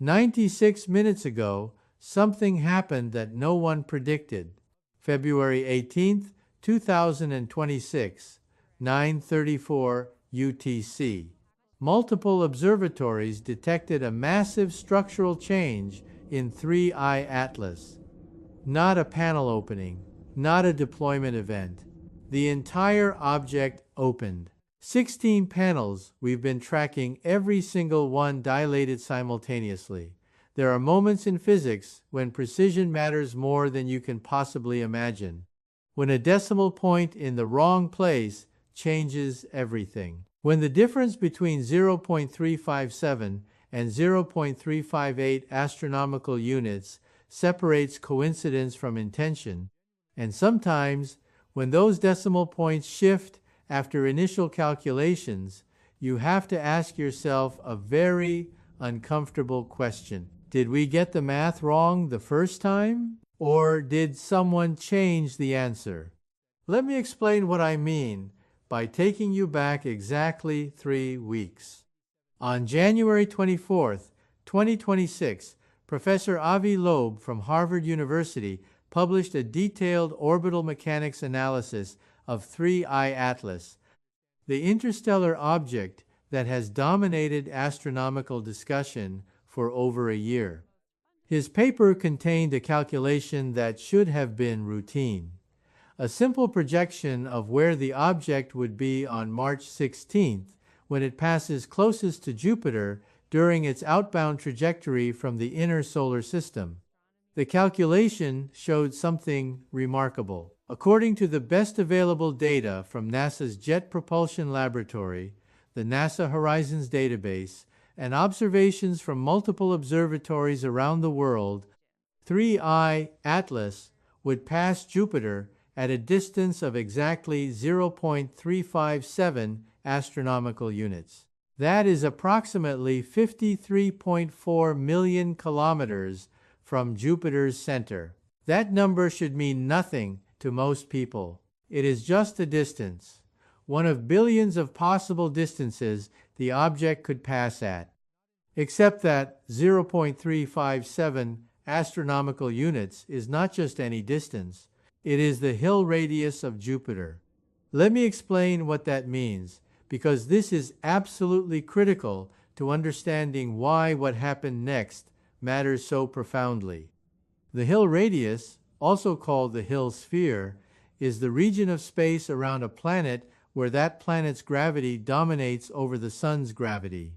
96 minutes ago, something happened that no one predicted. February 18th, 2026, 9:34 UTC. Multiple observatories detected a massive structural change in 3I Atlas. Not a panel opening, not a deployment event. The entire object opened. 16 panels, we've been tracking every single one dilated simultaneously. There are moments in physics when precision matters more than you can possibly imagine. When a decimal point in the wrong place changes everything. When the difference between 0.357 and 0.358 astronomical units separates coincidence from intention, and sometimes when those decimal points shift after initial calculations, you have to ask yourself a very uncomfortable question. Did we get the math wrong the first time? Or did someone change the answer? Let me explain what I mean by taking you back exactly 3 weeks. On January 24th, 2026, Professor Avi Loeb from Harvard University published a detailed orbital mechanics analysis of 3I Atlas, the interstellar object that has dominated astronomical discussion for over a year. His paper contained a calculation that should have been routine. A simple projection of where the object would be on March 16th when it passes closest to Jupiter during its outbound trajectory from the inner solar system. The calculation showed something remarkable. According to the best available data from NASA's Jet Propulsion Laboratory, the NASA Horizons database, and observations from multiple observatories around the world, 3I Atlas would pass Jupiter at a distance of exactly 0.357 astronomical units. That is approximately 53.4 million kilometers from Jupiter's center. That number should mean nothing to most people. It is just a distance, one of billions of possible distances the object could pass at. Except that 0.357 astronomical units is not just any distance, it is the Hill radius of Jupiter. Let me explain what that means, because this is absolutely critical to understanding why what happened next matters so profoundly. The Hill radius, also called the Hill sphere, is the region of space around a planet where that planet's gravity dominates over the sun's gravity.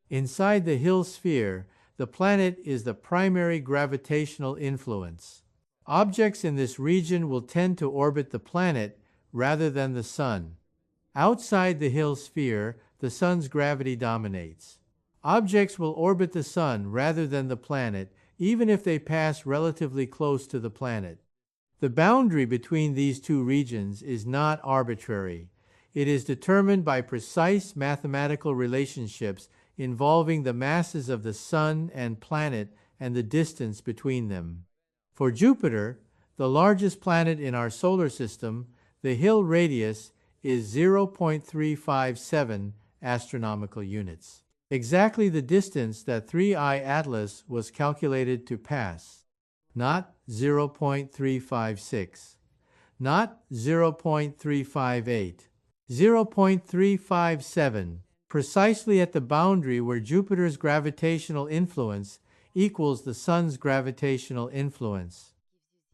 Inside the Hill sphere, the planet is the primary gravitational influence. Objects in this region will tend to orbit the planet rather than the sun. Outside the Hill sphere, the sun's gravity dominates. Objects will orbit the sun rather than the planet, even if they pass relatively close to the planet. The boundary between these two regions is not arbitrary. It is determined by precise mathematical relationships involving the masses of the sun and planet and the distance between them. For Jupiter, the largest planet in our solar system, the Hill radius is 0.357 astronomical units. Exactly the distance that 3I Atlas was calculated to pass. Not 0.356, not 0.358, 0.357, precisely at the boundary where Jupiter's gravitational influence equals the sun's gravitational influence.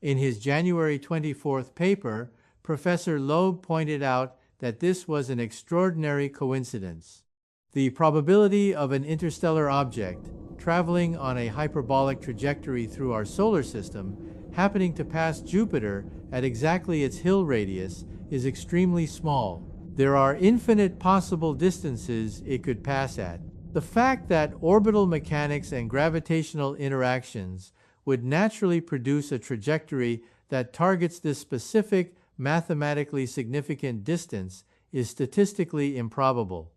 In his January 24th paper, Professor Loeb pointed out that this was an extraordinary coincidence. The probability of an interstellar object traveling on a hyperbolic trajectory through our solar system happening to pass Jupiter at exactly its Hill radius is extremely small. There are infinite possible distances it could pass at. The fact that orbital mechanics and gravitational interactions would naturally produce a trajectory that targets this specific mathematically significant distance is statistically improbable.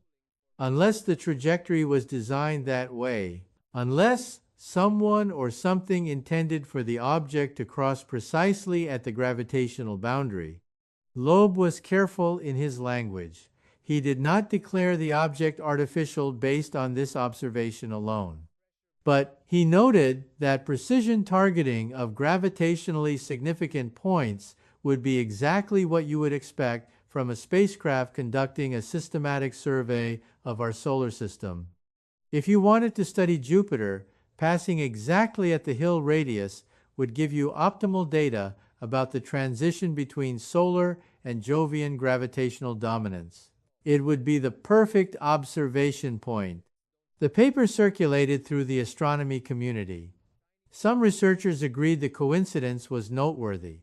Unless the trajectory was designed that way, unless someone or something intended for the object to cross precisely at the gravitational boundary. Loeb was careful in his language. He did not declare the object artificial based on this observation alone. But he noted that precision targeting of gravitationally significant points would be exactly what you would expect from a spacecraft conducting a systematic survey of our solar system. If you wanted to study Jupiter, passing exactly at the Hill radius would give you optimal data about the transition between solar and Jovian gravitational dominance. It would be the perfect observation point. The paper circulated through the astronomy community. Some researchers agreed the coincidence was noteworthy.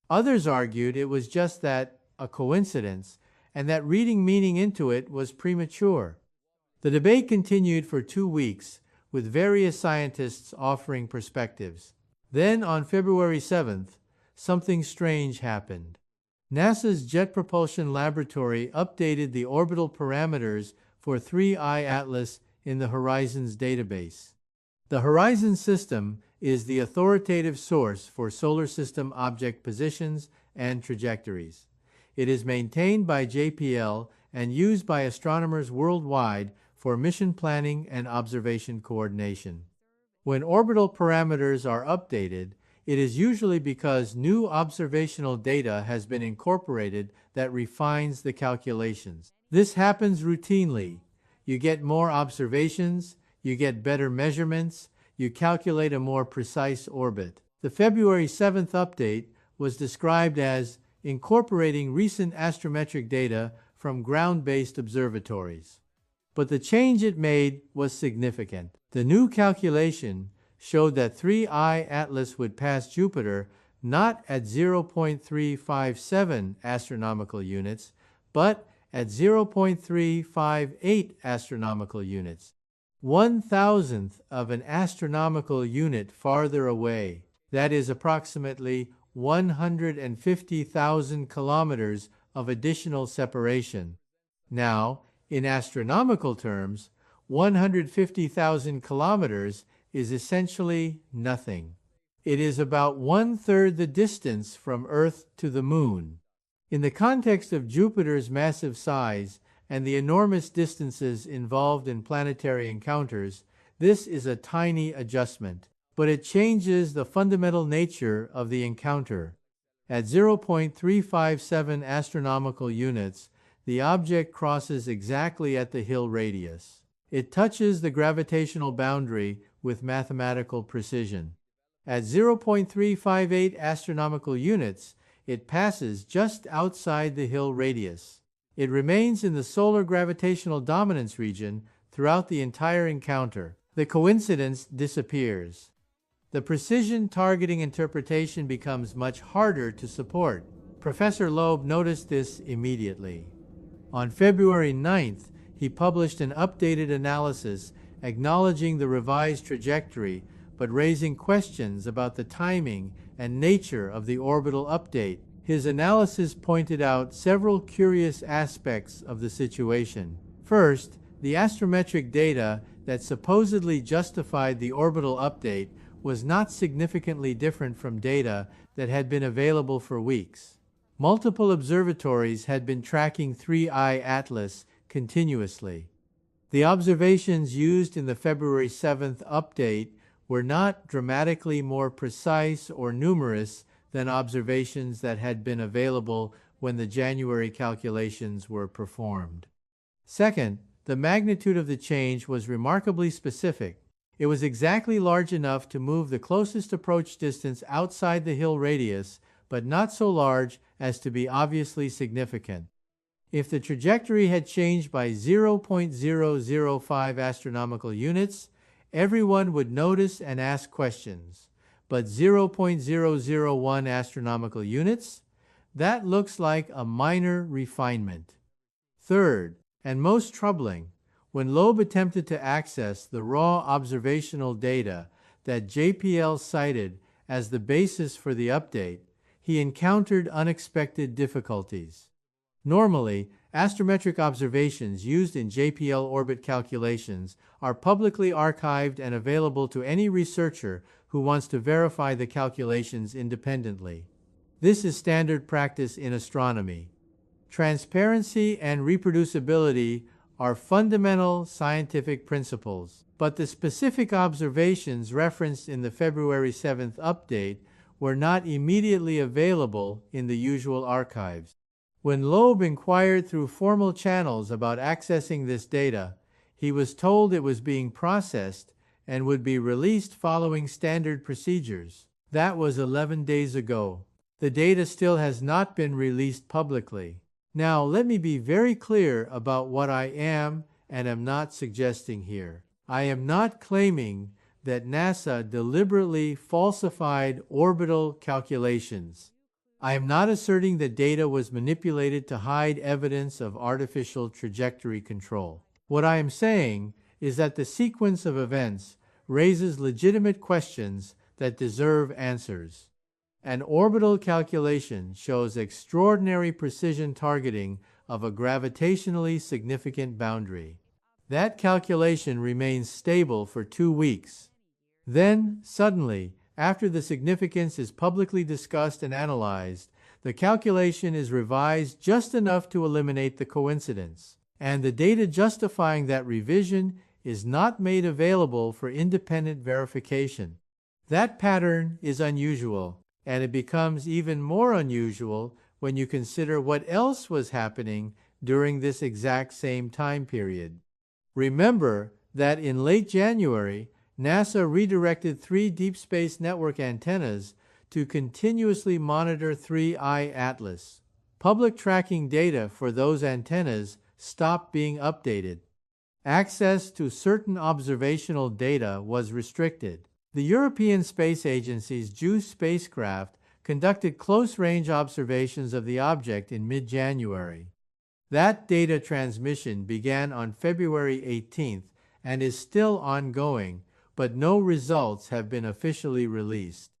Others argued it was just that, a coincidence, and that reading meaning into it was premature. The debate continued for 2 weeks, with various scientists offering perspectives. Then, on February 7th, something strange happened. NASA's Jet Propulsion Laboratory updated the orbital parameters for 3I Atlas in the Horizons database. The Horizons system is the authoritative source for solar system object positions and trajectories. It is maintained by JPL and used by astronomers worldwide for mission planning and observation coordination. When orbital parameters are updated, it is usually because new observational data has been incorporated that refines the calculations. This happens routinely. You get more observations, you get better measurements, you calculate a more precise orbit. The February 7th update was described as incorporating recent astrometric data from ground-based observatories. But the change it made was significant. The new calculation showed that 3I Atlas would pass Jupiter not at 0.357 astronomical units, but at 0.358 astronomical units, 1,000th of an astronomical unit farther away. That is approximately 150,000 kilometers of additional separation. Now, in astronomical terms, 150,000 kilometers is essentially nothing. It is about 1/3 the distance from Earth to the Moon. In the context of Jupiter's massive size and the enormous distances involved in planetary encounters, this is a tiny adjustment, but it changes the fundamental nature of the encounter. At 0.357 astronomical units, the object crosses exactly at the Hill radius. It touches the gravitational boundary with mathematical precision. At 0.358 astronomical units, it passes just outside the Hill radius. It remains in the solar gravitational dominance region throughout the entire encounter. The coincidence disappears. The precision targeting interpretation becomes much harder to support. Professor Loeb noticed this immediately. On February 9th, he published an updated analysis acknowledging the revised trajectory, but raising questions about the timing and nature of the orbital update. His analysis pointed out several curious aspects of the situation. First, the astrometric data that supposedly justified the orbital update was not significantly different from data that had been available for weeks. Multiple observatories had been tracking 3I Atlas continuously. The observations used in the February 7th update were not dramatically more precise or numerous than observations that had been available when the January calculations were performed. Second, the magnitude of the change was remarkably specific. It was exactly large enough to move the closest approach distance outside the Hill radius, but not so large as to be obviously significant. If the trajectory had changed by 0.005 astronomical units, everyone would notice and ask questions. But 0.001 astronomical units? That looks like a minor refinement. Third, and most troubling, when Loeb attempted to access the raw observational data that JPL cited as the basis for the update, he encountered unexpected difficulties. Normally, astrometric observations used in JPL orbit calculations are publicly archived and available to any researcher who wants to verify the calculations independently. This is standard practice in astronomy. Transparency and reproducibility are fundamental scientific principles. but the specific observations referenced in the February 7th update were not immediately available in the usual archives. When Loeb inquired through formal channels about accessing this data, he was told it was being processed and would be released following standard procedures. That was 11 days ago. The data still has not been released publicly. Now, let me be very clear about what I am and am not suggesting here. I am not claiming that NASA deliberately falsified orbital calculations. I am not asserting that data was manipulated to hide evidence of artificial trajectory control. What I am saying is that the sequence of events raises legitimate questions that deserve answers. An orbital calculation shows extraordinary precision targeting of a gravitationally significant boundary. That calculation remains stable for 2 weeks. Then, suddenly, after the significance is publicly discussed and analyzed, the calculation is revised just enough to eliminate the coincidence, and the data justifying that revision is not made available for independent verification. That pattern is unusual, and it becomes even more unusual when you consider what else was happening during this exact same time period. Remember that in late January, NASA redirected 3 Deep Space Network antennas to continuously monitor 3I Atlas. Public tracking data for those antennas stopped being updated. Access to certain observational data was restricted. The European Space Agency's JUICE spacecraft conducted close-range observations of the object in mid-January. That data transmission began on February 18th and is still ongoing, but no results have been officially released.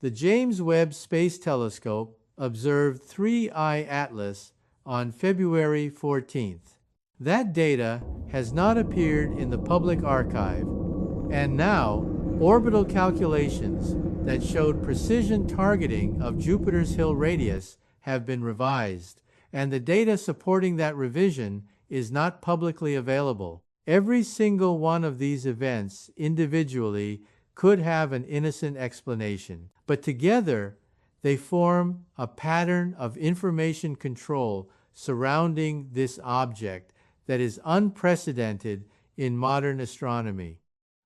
The James Webb Space Telescope observed 3I Atlas on February 14th. That data has not appeared in the public archive, and now orbital calculations that showed precision targeting of Jupiter's Hill radius have been revised, and the data supporting that revision is not publicly available. Every single one of these events individually could have an innocent explanation, but together they form a pattern of information control surrounding this object that is unprecedented in modern astronomy.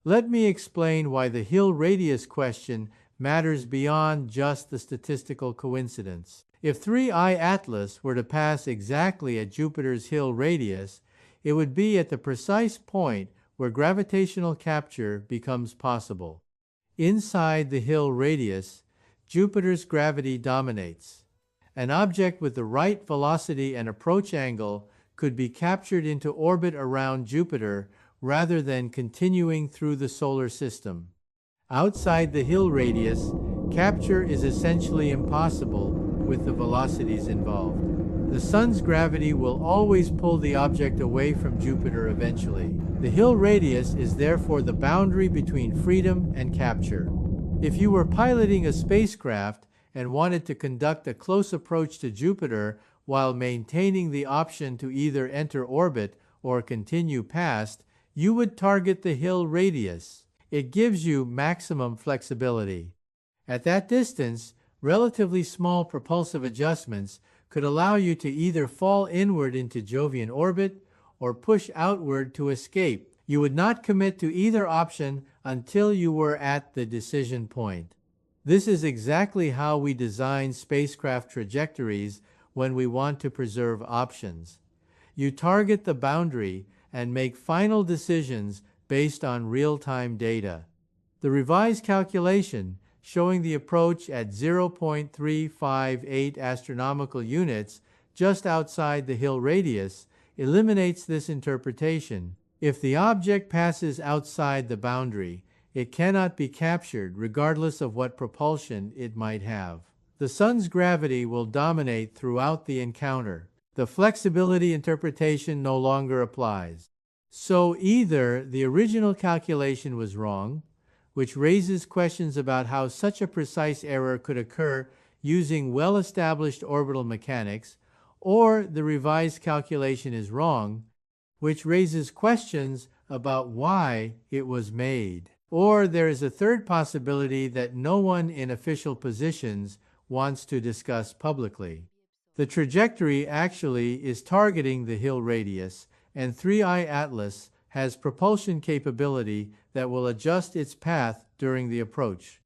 Let me explain why the Hill radius question matters beyond just the statistical coincidence. If 3I Atlas were to pass exactly at Jupiter's Hill radius, it would be at the precise point where gravitational capture becomes possible. Inside the Hill radius, Jupiter's gravity dominates. An object with the right velocity and approach angle could be captured into orbit around Jupiter rather than continuing through the solar system. Outside the Hill radius, capture is essentially impossible with the velocities involved. The Sun's gravity will always pull the object away from Jupiter eventually. The Hill radius is therefore the boundary between freedom and capture. If you were piloting a spacecraft and wanted to conduct a close approach to Jupiter while maintaining the option to either enter orbit or continue past, you would target the Hill radius. It gives you maximum flexibility. At that distance, relatively small propulsive adjustments could allow you to either fall inward into Jovian orbit or push outward to escape. You would not commit to either option until you were at the decision point. This is exactly how we design spacecraft trajectories when we want to preserve options. You target the boundary and make final decisions based on real-time data. The revised calculation showing the approach at 0.358 astronomical units just outside the Hill radius eliminates this interpretation. If the object passes outside the boundary, it cannot be captured regardless of what propulsion it might have. The Sun's gravity will dominate throughout the encounter. The flexibility interpretation no longer applies. So either the original calculation was wrong, which raises questions about how such a precise error could occur using well-established orbital mechanics, or the revised calculation is wrong, which raises questions about why it was made. Or there is a third possibility that no one in official positions wants to discuss publicly. The trajectory actually is targeting the hill radius, and 3I Atlas has propulsion capability that will adjust its path during the approach.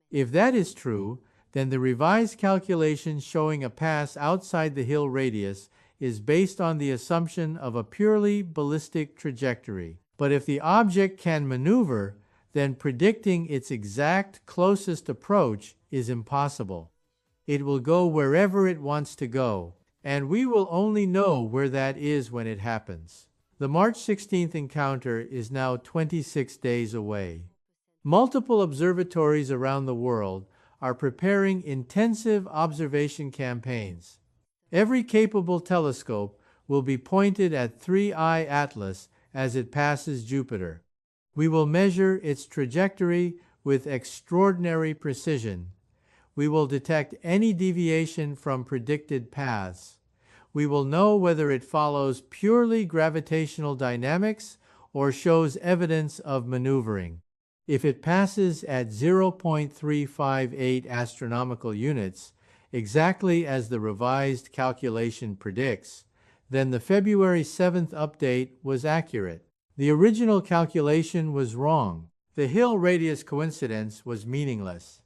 If that is true, then the revised calculation showing a pass outside the hill radius is based on the assumption of a purely ballistic trajectory. But if the object can maneuver, then predicting its exact closest approach is impossible. It will go wherever it wants to go, and we will only know where that is when it happens. The March 16th encounter is now 26 days away. Multiple observatories around the world are preparing intensive observation campaigns. Every capable telescope will be pointed at 3I Atlas as it passes Jupiter. We will measure its trajectory with extraordinary precision. We will detect any deviation from predicted paths. We will know whether it follows purely gravitational dynamics or shows evidence of maneuvering. If it passes at 0.358 astronomical units, exactly as the revised calculation predicts, then the February 7th update was accurate. The original calculation was wrong. The hill radius coincidence was meaningless.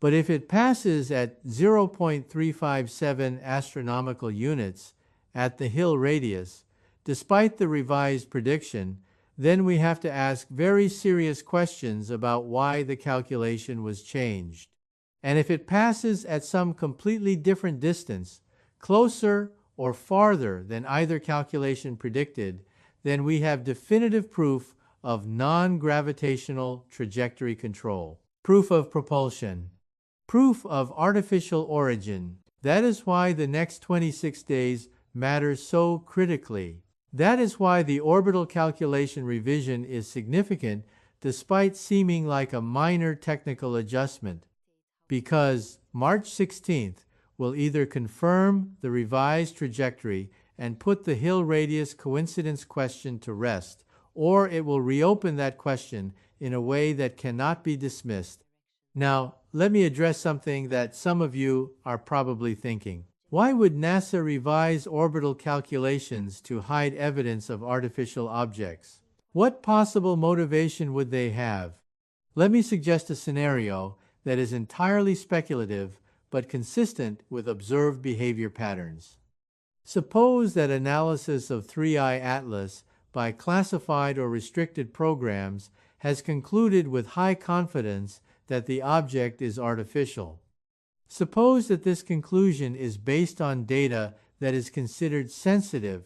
But if it passes at 0.357 astronomical units at the hill radius, despite the revised prediction, then we have to ask very serious questions about why the calculation was changed. And if it passes at some completely different distance, closer or farther than either calculation predicted, then we have definitive proof of non-gravitational trajectory control. Proof of propulsion. Proof of artificial origin. That is why the next 26 days matter so critically. That is why the orbital calculation revision is significant despite seeming like a minor technical adjustment. Because March 16th will either confirm the revised trajectory and put the hill radius coincidence question to rest, or it will reopen that question in a way that cannot be dismissed. Now, let me address something that some of you are probably thinking. Why would NASA revise orbital calculations to hide evidence of artificial objects? What possible motivation would they have? Let me suggest a scenario that is entirely speculative but consistent with observed behavior patterns. Suppose that analysis of 3I Atlas by classified or restricted programs has concluded with high confidence that the object is artificial. Suppose that this conclusion is based on data that is considered sensitive,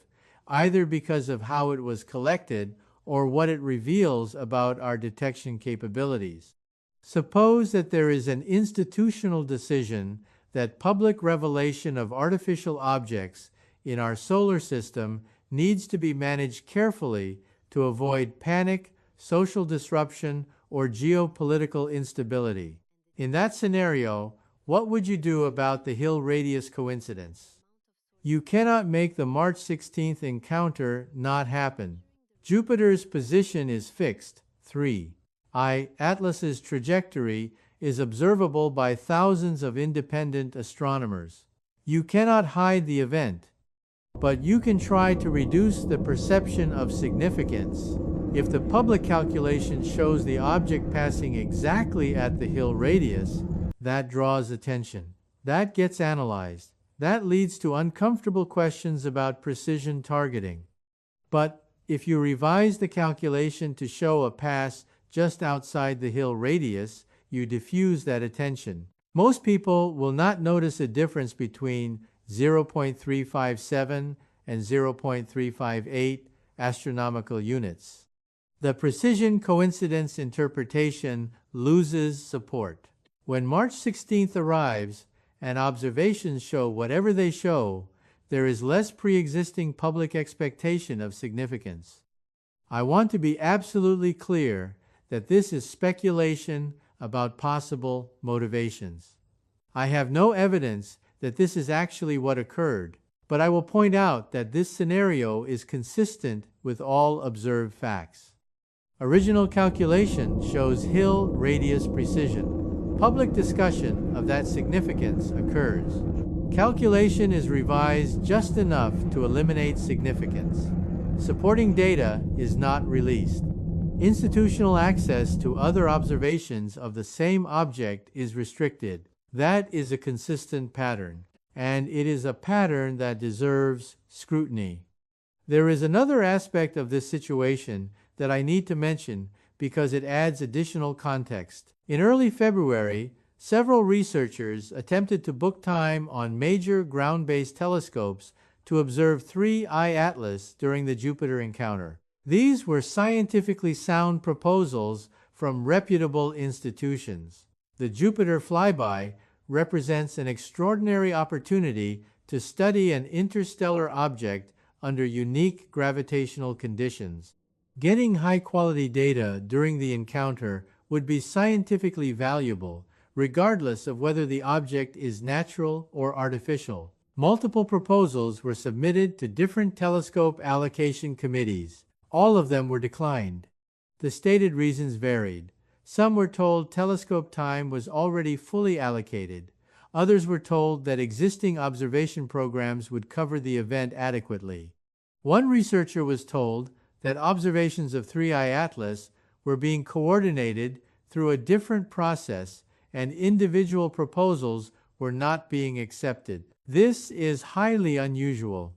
either because of how it was collected or what it reveals about our detection capabilities. Suppose that there is an institutional decision that public revelation of artificial objects in our solar system needs to be managed carefully to avoid panic, social disruption, or geopolitical instability. In that scenario, what would you do about the hill radius coincidence? You cannot make the March 16th encounter not happen. Jupiter's position is fixed. 3I Atlas's trajectory is observable by thousands of independent astronomers. You cannot hide the event, but you can try to reduce the perception of significance. If the public calculation shows the object passing exactly at the hill radius, that draws attention. That gets analyzed. That leads to uncomfortable questions about precision targeting. But if you revise the calculation to show a pass just outside the hill radius, you diffuse that attention. Most people will not notice a difference between 0.357 and 0.358 astronomical units. The precision coincidence interpretation loses support. When March 16th arrives and observations show whatever they show, there is less pre-existing public expectation of significance. I want to be absolutely clear that this is speculation about possible motivations. I have no evidence that this is actually what occurred, but I will point out that this scenario is consistent with all observed facts. Original calculation shows hill radius precision. Public discussion of that significance occurs. Calculation is revised just enough to eliminate significance. Supporting data is not released. Institutional access to other observations of the same object is restricted. That is a consistent pattern, and it is a pattern that deserves scrutiny. There is another aspect of this situation that I need to mention because it adds additional context. In early February, several researchers attempted to book time on major ground-based telescopes to observe 3I Atlas during the Jupiter encounter. These were scientifically sound proposals from reputable institutions. The Jupiter flyby represents an extraordinary opportunity to study an interstellar object under unique gravitational conditions. Getting high-quality data during the encounter would be scientifically valuable, regardless of whether the object is natural or artificial. Multiple proposals were submitted to different telescope allocation committees. All of them were declined. The stated reasons varied. Some were told telescope time was already fully allocated. Others were told that existing observation programs would cover the event adequately. One researcher was told that observations of 3I Atlas were being coordinated through a different process and individual proposals were not being accepted. This is highly unusual.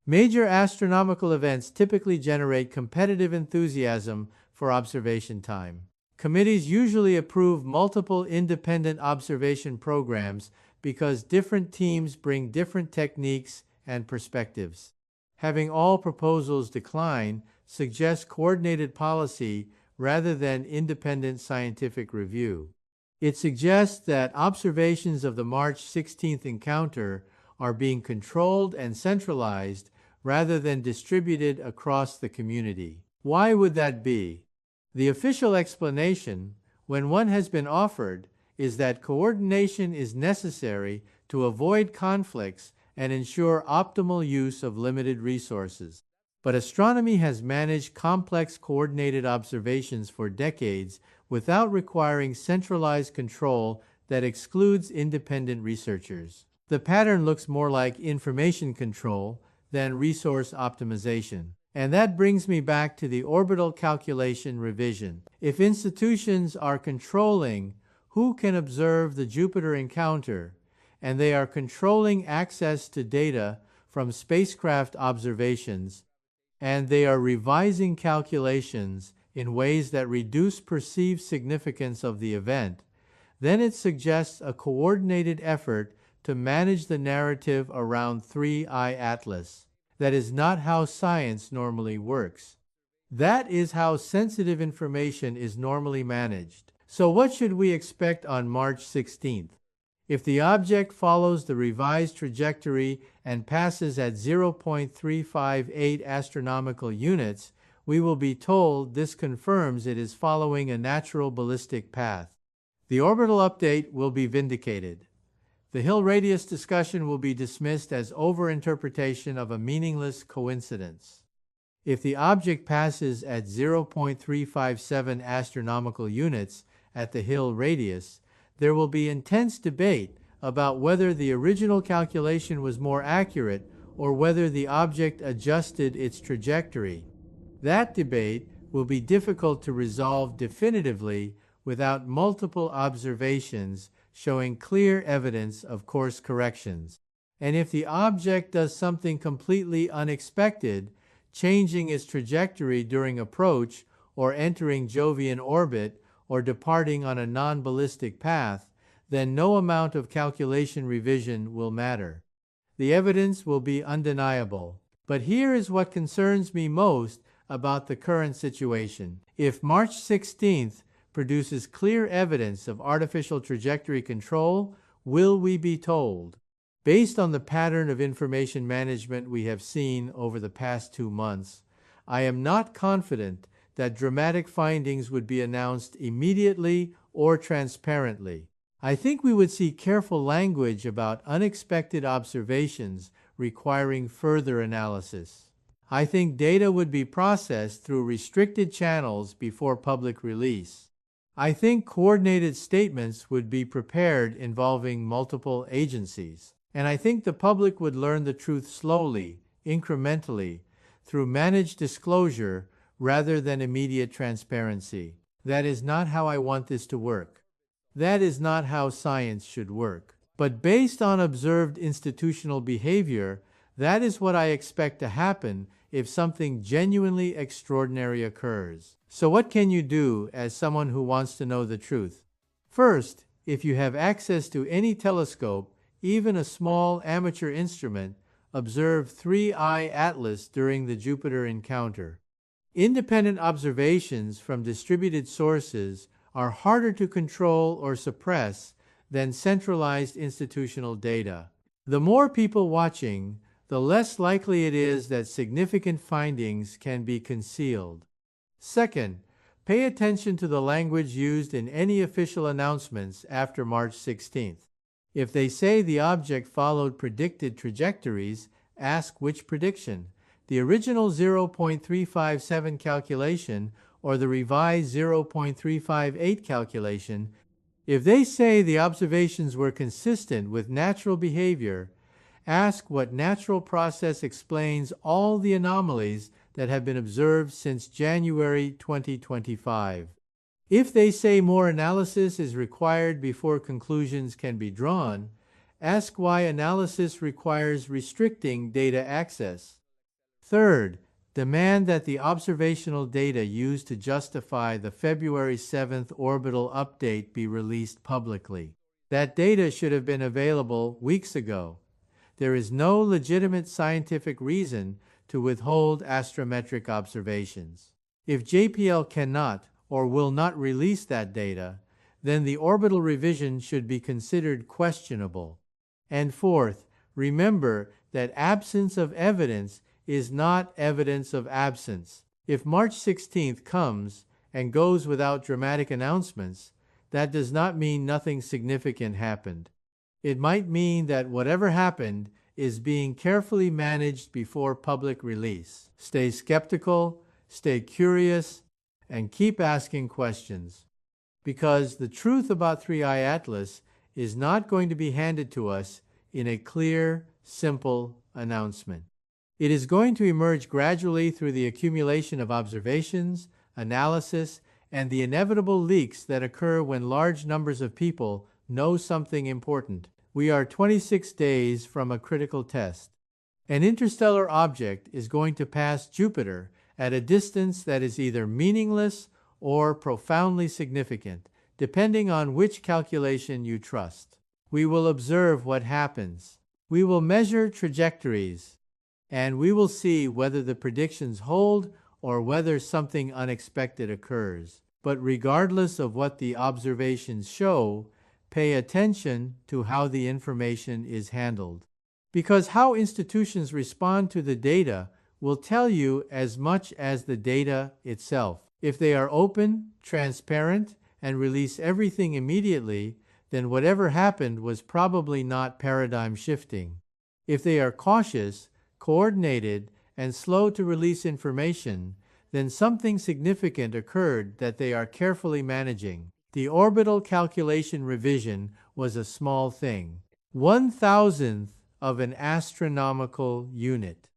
Major astronomical events typically generate competitive enthusiasm for observation time. Committees usually approve multiple independent observation programs because different teams bring different techniques and perspectives. Having all proposals decline suggests coordinated policy rather than independent scientific review. It suggests that observations of the March 16th encounter are being controlled and centralized rather than distributed across the community. Why would that be? The official explanation, when one has been offered, is that coordination is necessary to avoid conflicts and ensure optimal use of limited resources. But astronomy has managed complex coordinated observations for decades without requiring centralized control that excludes independent researchers. The pattern looks more like information control than resource optimization. And that brings me back to the orbital calculation revision. If institutions are controlling who can observe the Jupiter encounter, and they are controlling access to data from spacecraft observations, and they are revising calculations in ways that reduce perceived significance of the event, then it suggests a coordinated effort to manage the narrative around 3I Atlas. That is not how science normally works. That is how sensitive information is normally managed. So what should we expect on March 16th? If the object follows the revised trajectory and passes at 0.358 astronomical units, we will be told this confirms it is following a natural ballistic path. The orbital update will be vindicated. The Hill radius discussion will be dismissed as overinterpretation of a meaningless coincidence. If the object passes at 0.357 astronomical units at the Hill radius, there will be intense debate about whether the original calculation was more accurate or whether the object adjusted its trajectory. That debate will be difficult to resolve definitively without multiple observations showing clear evidence of course corrections. And if the object does something completely unexpected, changing its trajectory during approach or entering Jovian orbit or departing on a non-ballistic path, then no amount of calculation revision will matter. The evidence will be undeniable. But here is what concerns me most about the current situation. If March 16th produces clear evidence of artificial trajectory control, will we be told? Based on the pattern of information management we have seen over the past 2 months, I am not confident that dramatic findings would be announced immediately or transparently. I think we would see careful language about unexpected observations requiring further analysis. I think data would be processed through restricted channels before public release. I think coordinated statements would be prepared involving multiple agencies. And I think the public would learn the truth slowly, incrementally, through managed disclosure rather than immediate transparency. That is not how I want this to work. That is not how science should work. But based on observed institutional behavior, that is what I expect to happen if something genuinely extraordinary occurs. So what can you do as someone who wants to know the truth? First, if you have access to any telescope, even a small amateur instrument, observe 3I Atlas during the Jupiter encounter. Independent observations from distributed sources are harder to control or suppress than centralized institutional data. The more people watching, the less likely it is that significant findings can be concealed. Second, pay attention to the language used in any official announcements after March 16th. If they say the object followed predicted trajectories, ask which prediction, the original 0.357 calculation or the revised 0.358 calculation. If they say the observations were consistent with natural behavior, ask what natural process explains all the anomalies that have been observed since January 2025. If they say more analysis is required before conclusions can be drawn, ask why analysis requires restricting data access. Third, demand that the observational data used to justify the February 7th orbital update be released publicly. That data should have been available weeks ago. There is no legitimate scientific reason to withhold astrometric observations. If JPL cannot or will not release that data, then the orbital revision should be considered questionable. And fourth, remember that absence of evidence is not evidence of absence. If March 16th comes and goes without dramatic announcements, that does not mean nothing significant happened. It might mean that whatever happened is being carefully managed before public release. Stay skeptical, stay curious, and keep asking questions. Because the truth about 3I Atlas is not going to be handed to us in a clear, simple announcement. It is going to emerge gradually through the accumulation of observations, analysis, and the inevitable leaks that occur when large numbers of people know something important. We are 26 days from a critical test. An interstellar object is going to pass Jupiter at a distance that is either meaningless or profoundly significant, depending on which calculation you trust. We will observe what happens. We will measure trajectories, and we will see whether the predictions hold or whether something unexpected occurs. But regardless of what the observations show, pay attention to how the information is handled. Because how institutions respond to the data will tell you as much as the data itself. If they are open, transparent, and release everything immediately, then whatever happened was probably not paradigm shifting. If they are cautious, coordinated, and slow to release information, then something significant occurred that they are carefully managing. The orbital calculation revision was a small thing, 1,000th of an astronomical unit,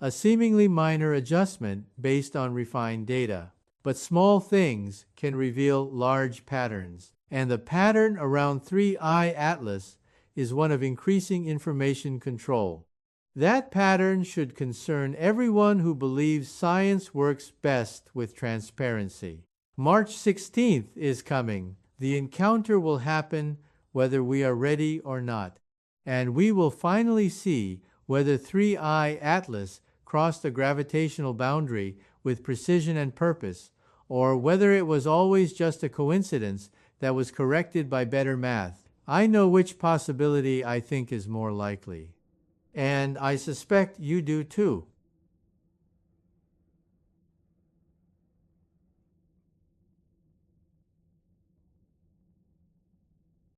a seemingly minor adjustment based on refined data. But small things can reveal large patterns, and the pattern around 3I Atlas is one of increasing information control. That pattern should concern everyone who believes science works best with transparency. March 16th is coming. The encounter will happen whether we are ready or not. And we will finally see whether 3I Atlas crossed the gravitational boundary with precision and purpose, or whether it was always just a coincidence that was corrected by better math. I know which possibility I think is more likely. And I suspect you do too.